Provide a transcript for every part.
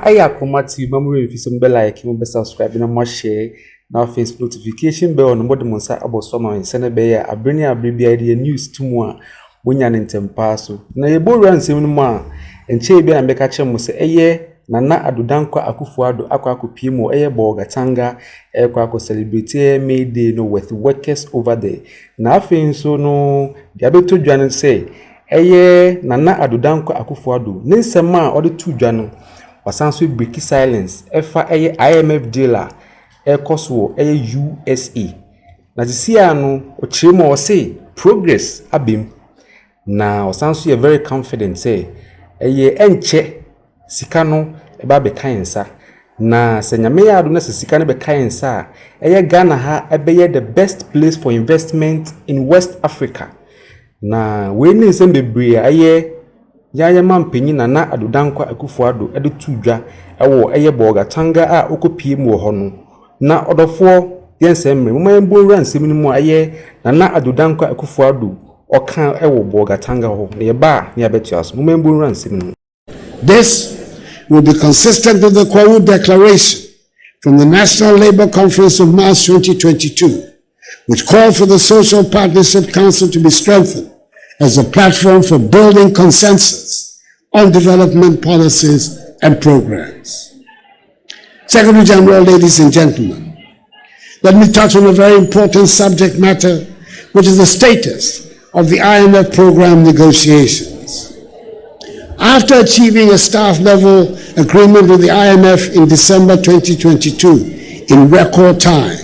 aya komati mamu fi some be like mo be subscribe na mo share na face notification bell no modem nsa aboso ma nse na be ya abreni abrebi ide news tumu a wonya ne ntempa so na ye bo ransem no ma enche bi na be ka chem se eye nana Addo Akufo Addo akwa mo eye bogatanga kwa celebrate May Day no with workers over there na afin so no dia beto dwan say eye nana Addo Akufo Addo ne nsema ode tu dwan wasanso break silence efa eye IMF dealer ekoso eye USA na tisia no ochiremo o say progress abim na wasanso ye very confident say eye enche sika no eba be kansa na senyame ya adu na sika no be kansa eye Ghana ha ebe the best place for investment in West Africa na we ni nsem bebre aye yaya mampenyi na Addo Akufo Addo ede tudwa ewo eye bogatanga a okopie mu ho no na odofo yensem mo mbo ransem ni mu aye na Addo Akufo Addo oka ewo bogatanga ho ne ba ne abetuaso mo mbo ransem ni. This will be consistent with the Kwawu Declaration from the National Labour Conference of March 2022, which called for the Social Partnership Council to be strengthened as a platform for building consensus on development policies and programs. Secretary General, ladies and gentlemen, let me touch on a very important subject matter, which is the status of the IMF program negotiations. After achieving a staff-level agreement with the IMF in December 2022 in record time,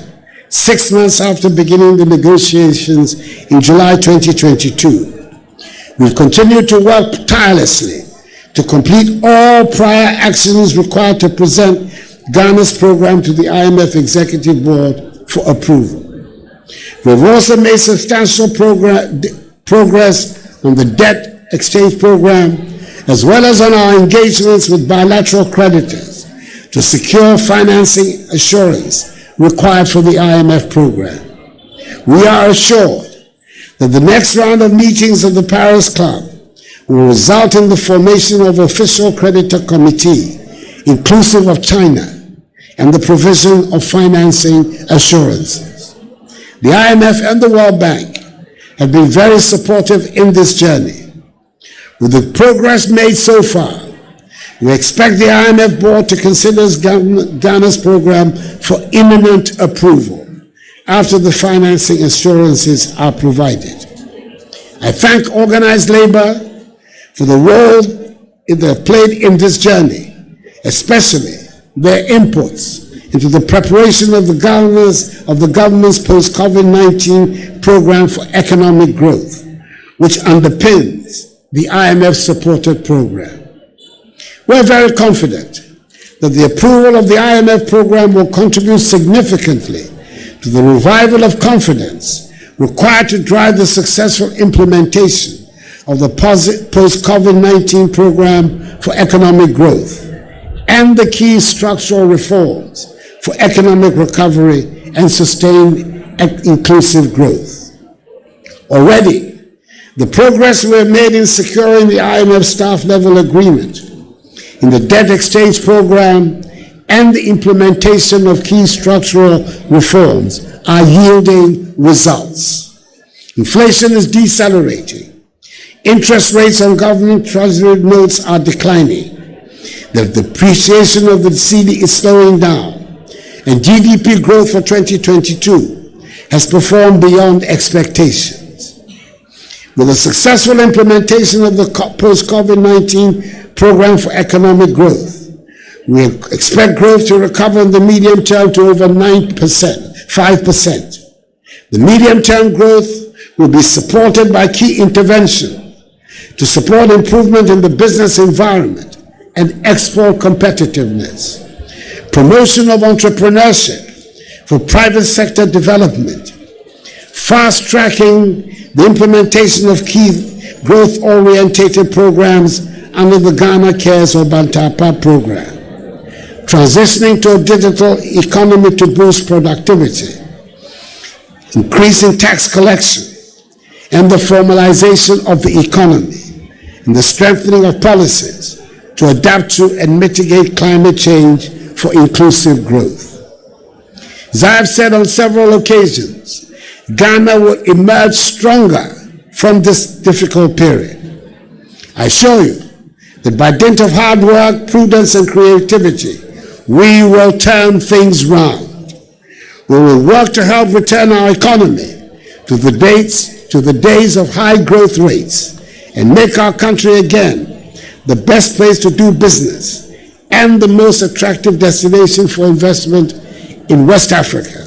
6 months after beginning the negotiations in July 2022, we've continued to work tirelessly to complete all prior actions required to present Ghana's program to the IMF Executive Board for approval. We've also made substantial progress on the debt exchange program, as well as on our engagements with bilateral creditors to secure financing assurance required for the IMF program. We are assured that the next round of meetings of the Paris Club will result in the formation of an official creditor committee, inclusive of China, and the provision of financing assurances. The IMF and the World Bank have been very supportive in this journey. With the progress made so far, we expect the IMF board to consider Ghana's program for imminent approval after the financing assurances are provided. I thank organized labor for the role they have played in this journey, especially their inputs into the preparation of the government's post-COVID-19 program for economic growth, which underpins the IMF-supported program. We're very confident that the approval of the IMF program will contribute significantly to the revival of confidence required to drive the successful implementation of the post-COVID-19 program for economic growth and the key structural reforms for economic recovery and sustained inclusive growth. Already, the progress we have made in securing the IMF staff-level agreement, in the debt exchange program, and the implementation of key structural reforms are yielding results. Inflation is decelerating. Interest rates on government treasury notes are declining. The depreciation of the cedi is slowing down, and GDP growth for 2022 has performed beyond expectations. With the successful implementation of the post-COVID-19 program for economic growth, we expect growth to recover in the medium term to over 5%. The medium-term growth will be supported by key intervention to support improvement in the business environment and export competitiveness, promotion of entrepreneurship for private sector development, fast-tracking the implementation of key growth-orientated programs under the Ghana Cares or Bantapa program, transitioning to a digital economy to boost productivity, increasing tax collection, and the formalization of the economy, and the strengthening of policies to adapt to and mitigate climate change for inclusive growth. As I have said on several occasions, Ghana will emerge stronger from this difficult period. I assure you that by dint of hard work, prudence, and creativity, we will turn things round. We will work to help return our economy to the days of high growth rates and make our country again the best place to do business and the most attractive destination for investment in West Africa,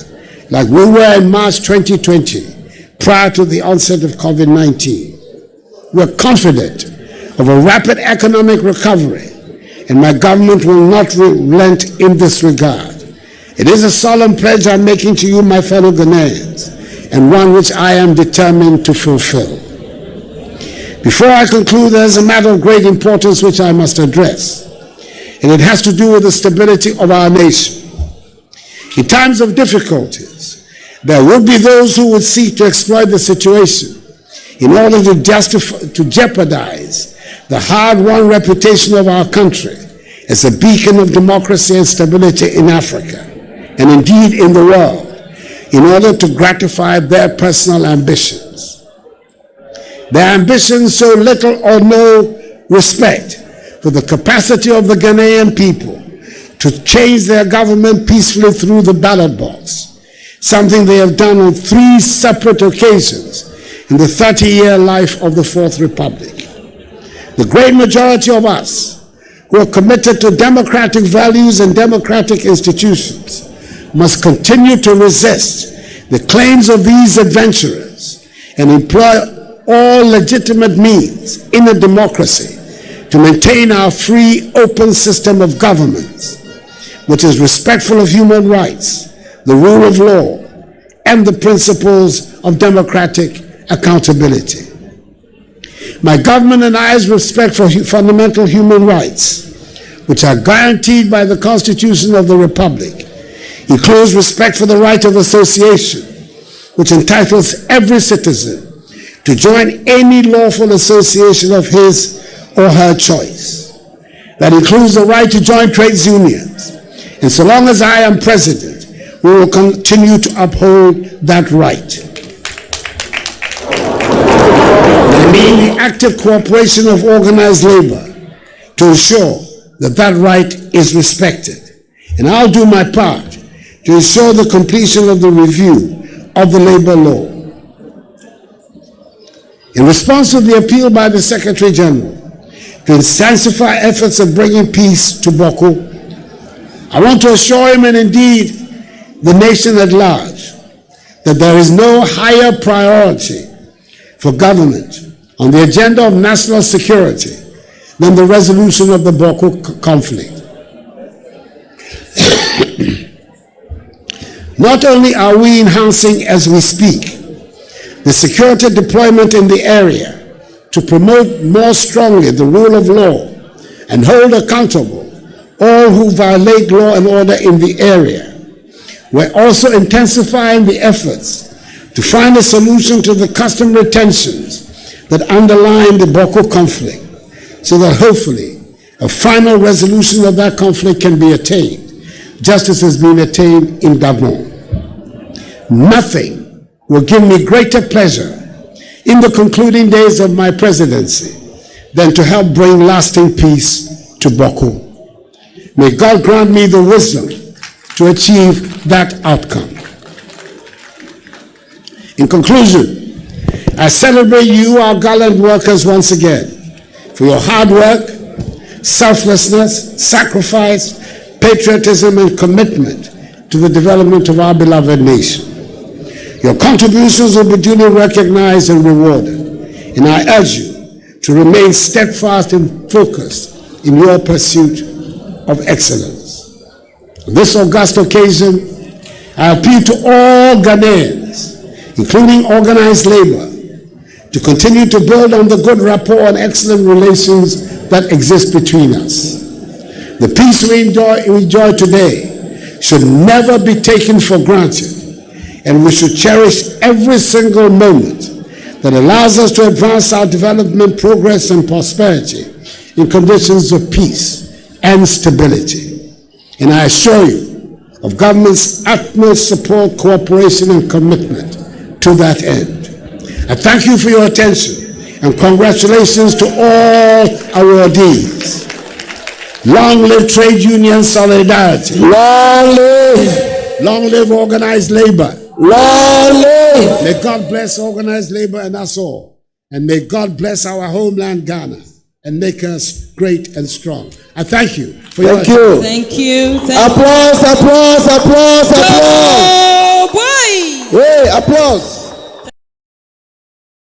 like we were in March 2020, prior to the onset of COVID-19. We're confident of a rapid economic recovery, and my government will not relent in this regard. It is a solemn pledge I'm making to you, my fellow Ghanaians, and one which I am determined to fulfill. Before I conclude, there is a matter of great importance which I must address, and it has to do with the stability of our nation. In times of difficulties, there would be those who would seek to exploit the situation in order to jeopardize the hard-won reputation of our country as a beacon of democracy and stability in Africa, and indeed in the world, in order to gratify their personal ambitions. Their ambitions show little or no respect for the capacity of the Ghanaian people to change their government peacefully through the ballot box, something they have done on 3 separate occasions in the 30-year life of the Fourth Republic. The great majority of us who are committed to democratic values and democratic institutions must continue to resist the claims of these adventurers and employ all legitimate means in a democracy to maintain our free, open system of governance, which is respectful of human rights, the rule of law, and the principles of democratic accountability. My government and I's respect for fundamental human rights, which are guaranteed by the Constitution of the Republic, includes respect for the right of association, which entitles every citizen to join any lawful association of his or her choice. That includes the right to join trades unions. And so long as I am president, we will continue to uphold that right. I mean the active cooperation of organized labor to ensure that that right is respected. And I'll do my part to ensure the completion of the review of the labor law. In response to the appeal by the Secretary General to intensify efforts of bringing peace to Boku, I want to assure him, and indeed the nation at large, that there is no higher priority for government on the agenda of national security than the resolution of the Boku conflict. Not only are we enhancing as we speak the security deployment in the area to promote more strongly the rule of law and hold accountable all who violate law and order in the area, we're also intensifying the efforts to find a solution to the customary tensions that underline the Boku conflict, so that hopefully a final resolution of that conflict can be attained, just as has been attained in Gabon. Nothing will give me greater pleasure in the concluding days of my presidency than to help bring lasting peace to Boku. May God grant me the wisdom to achieve that outcome. In conclusion, I celebrate you, our gallant workers, once again for your hard work, selflessness, sacrifice, patriotism, and commitment to the development of our beloved nation. Your contributions will be duly recognized and rewarded, and I urge you to remain steadfast and focused in your pursuit of excellence. On this august occasion, I appeal to all Ghanaians, including organized labor, to continue to build on the good rapport and excellent relations that exist between us. The peace we enjoy today should never be taken for granted, and we should cherish every single moment that allows us to advance our development, progress, and prosperity in conditions of peace and stability. And I assure you of government's utmost support, cooperation, and commitment to that end. I thank you for your attention and congratulations to all awardees. Long live trade union solidarity. Long live. Long live organized labor. Long live. May God bless organized labor and us all. And may God bless our homeland Ghana and make us great and strong. I thank you for your attention. Thank you. Applause, applause, applause, applause. Oh boy! Hey, applause.